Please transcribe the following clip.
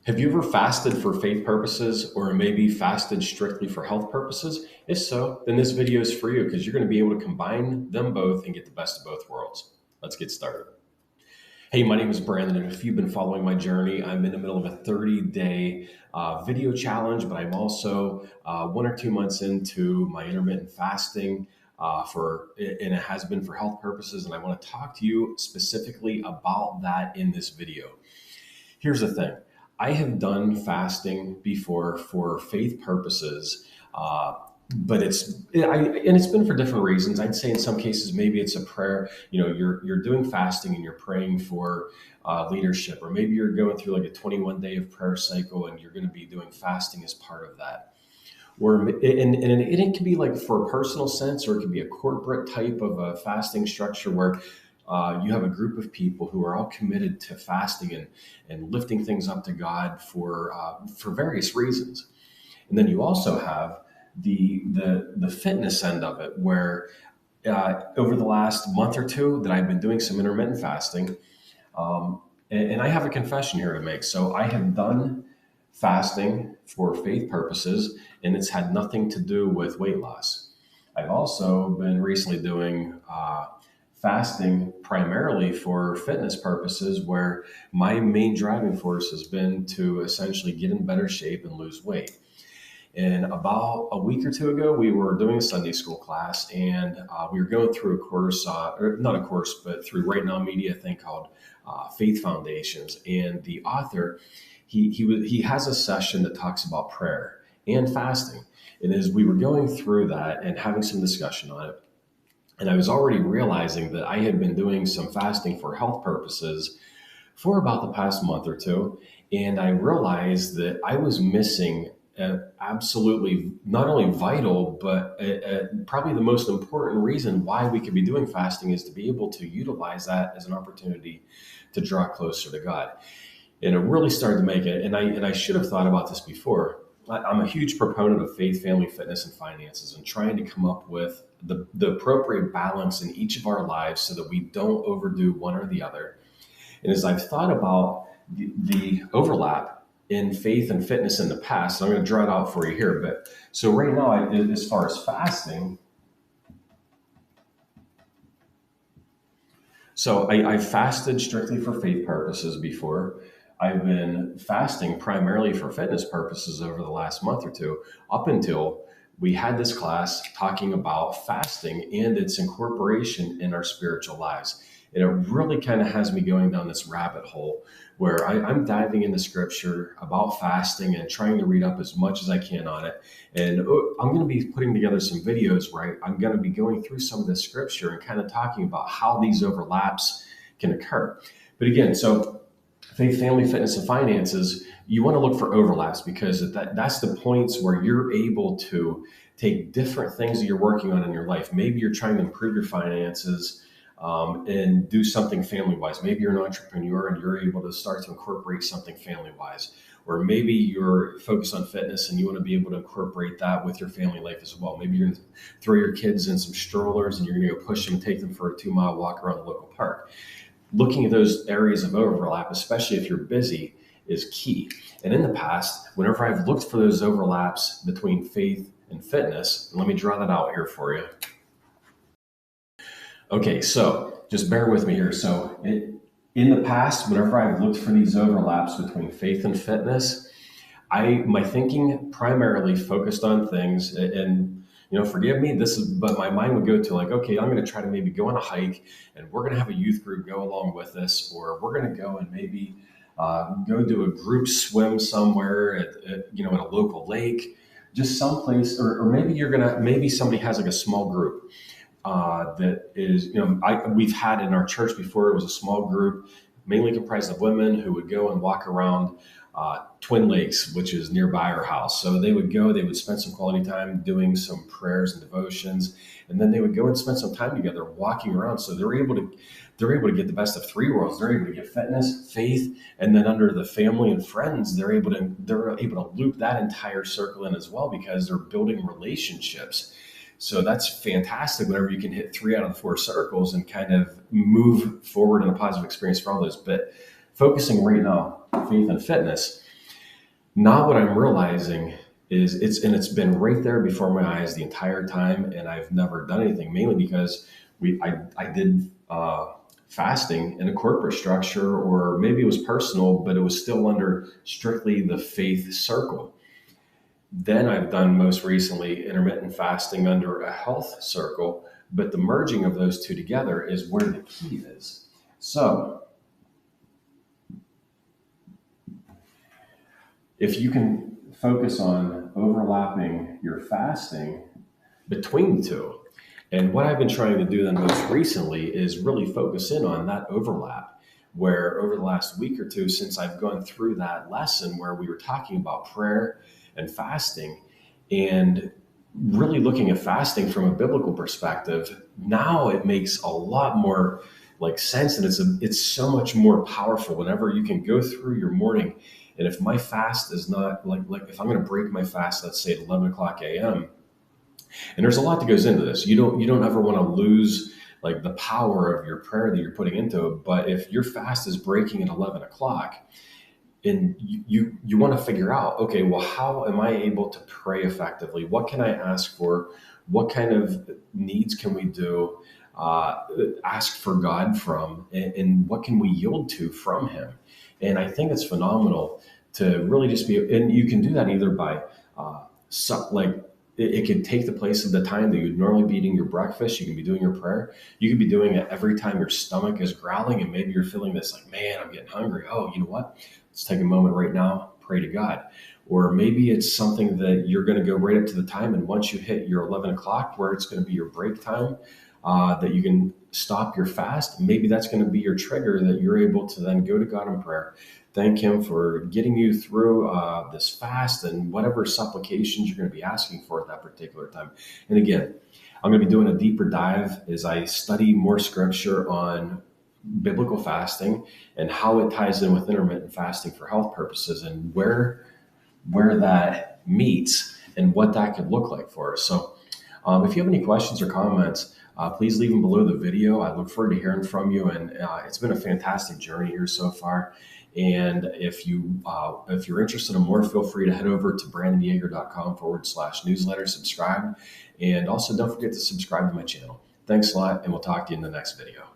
Have you ever fasted for faith purposes or maybe fasted strictly for health purposes? If so, then this video is for you because you're going to be able to combine them both and get the best of both worlds. Let's get started. Hey, my name is Brandon, and if you've been following my journey, I'm in the middle of a 30-day video challenge, but I'm also 1 or 2 months into my intermittent fasting and it has been for health purposes, and I want to talk to you specifically about that in this video. Here's the thing. I have done fasting before for faith purposes, but it's been for different reasons. I'd say in some cases maybe it's a prayer. You're doing fasting and you're praying for leadership, or maybe you're going through like a 21 day of prayer cycle and you're going to be doing fasting as part of that. And it can be like for a personal sense, or it could be a corporate type of a fasting structure where you have a group of people who are all committed to fasting and lifting things up to God for various reasons. And then you also have the fitness end of it, where over the last month or two that I've been doing some intermittent fasting, and I have a confession here to make. So I have done fasting for faith purposes, and it's had nothing to do with weight loss. I've also been recently doing fasting primarily for fitness purposes, where my main driving force has been to essentially get in better shape and lose weight. And about a week or two ago, we were doing a Sunday school class, and we were going through a course, or not a course, but through Right Now Media thing called Faith Foundations. And the author, he has a session that talks about prayer and fasting. And as we were going through that and having some discussion on it, and I was already realizing that I had been doing some fasting for health purposes for about the past month or two. And I realized that I was missing absolutely not only vital, but probably the most important reason why we could be doing fasting is to be able to utilize that as an opportunity to draw closer to God. And it really started to make it. And I should have thought about this before. I'm a huge proponent of faith, family, fitness, and finances, and trying to come up with the appropriate balance in each of our lives so that we don't overdo one or the other. And as I've thought about the overlap in faith and fitness in the past, I'm going to draw it out for you here. But so right now, as far as fasting, so I've fasted strictly for faith purposes before. I've been fasting primarily for fitness purposes over the last month or two, up until we had this class talking about fasting and its incorporation in our spiritual lives. And it really kind of has me going down this rabbit hole where I'm diving into scripture about fasting and trying to read up as much as I can on it. And I'm going to be putting together some videos where I'm going to be going through some of this scripture and kind of talking about how these overlaps can occur. But again, so faith, family, fitness, and finances, you want to look for overlaps because that's the points where you're able to take different things that you're working on in your life. Maybe you're trying to improve your finances and do something family-wise. Maybe you're an entrepreneur and you're able to start to incorporate something family-wise. Or maybe you're focused on fitness and you want to be able to incorporate that with your family life as well. Maybe you're going to throw your kids in some strollers and you're going to go push them and take them for a 2-mile walk around the local park. Looking at those areas of overlap, especially if you're busy, is key. And in the past, whenever I've looked for those overlaps between faith and fitness, let me draw that out here for you. Okay, so just bear with me here. So in the past, whenever I've looked for these overlaps between faith and fitness, my thinking primarily focused on things, and forgive me, but my mind would go to like, okay, I'm going to try to maybe go on a hike, and we're going to have a youth group go along with us, or we're going to go and maybe go do a group swim somewhere at a local lake, just someplace, or maybe somebody has like a small group that is, we've had in our church before. It was a small group, mainly comprised of women who would go and walk around Twin Lakes, which is nearby our house. So they would spend some quality time doing some prayers and devotions, and then they would go and spend some time together walking around. So they're able to get the best of three worlds. They're able to get fitness, faith, and then under the family and friends, they're able to loop that entire circle in as well, because they're building relationships. So that's fantastic whenever you can hit 3 out of the 4 circles and kind of move forward in a positive experience for all those. But focusing right now, faith and fitness, Now what I'm realizing is it's been right there before my eyes the entire time, and I've never done anything. Mainly because I did fasting in a corporate structure, or maybe it was personal, but it was still under strictly the faith circle. Then I've done most recently intermittent fasting under a health circle, but the merging of those two together is where the key is. So if you can focus on overlapping your fasting between the two, and what I've been trying to do then most recently is really focus in on that overlap, where over the last week or two, since I've gone through that lesson where we were talking about prayer and fasting, and really looking at fasting from a biblical perspective, now it makes a lot more like sense, and it's so much more powerful whenever you can go through your morning. And if my fast is not like if I'm going to break my fast, let's say at 11 o'clock a.m., and there's a lot that goes into this. You don't ever want to lose like the power of your prayer that you're putting into it. But if your fast is breaking at 11 o'clock, and you want to figure out, okay, well, how am I able to pray effectively? What can I ask for? What kind of needs can we do? Ask for God from, and what can we yield to from Him? And I think it's phenomenal to really just be, and you can do that either by, like, it can take the place of the time that you'd normally be eating your breakfast. You can be doing your prayer. You can be doing it every time your stomach is growling, and maybe you're feeling this like, man, I'm getting hungry. Oh, you know what? Let's take a moment right now, pray to God. Or maybe it's something that you're going to go right up to the time, and once you hit your 11 o'clock, where it's going to be your break time, that you can stop your fast. Maybe that's going to be your trigger that you're able to then go to God in prayer, thank Him for getting you through this fast, and whatever supplications you're going to be asking for at that particular time. And again, I'm going to be doing a deeper dive as I study more scripture on biblical fasting and how it ties in with intermittent fasting for health purposes, and where that meets and what that could look like for us. So if you have any questions or comments, please leave them below the video. I look forward to hearing from you, and it's been a fantastic journey here so far. And if you're interested in more, feel free to head over to brandonyeager.com/newsletter, subscribe, and also don't forget to subscribe to my channel. Thanks a lot, and we'll talk to you in the next video.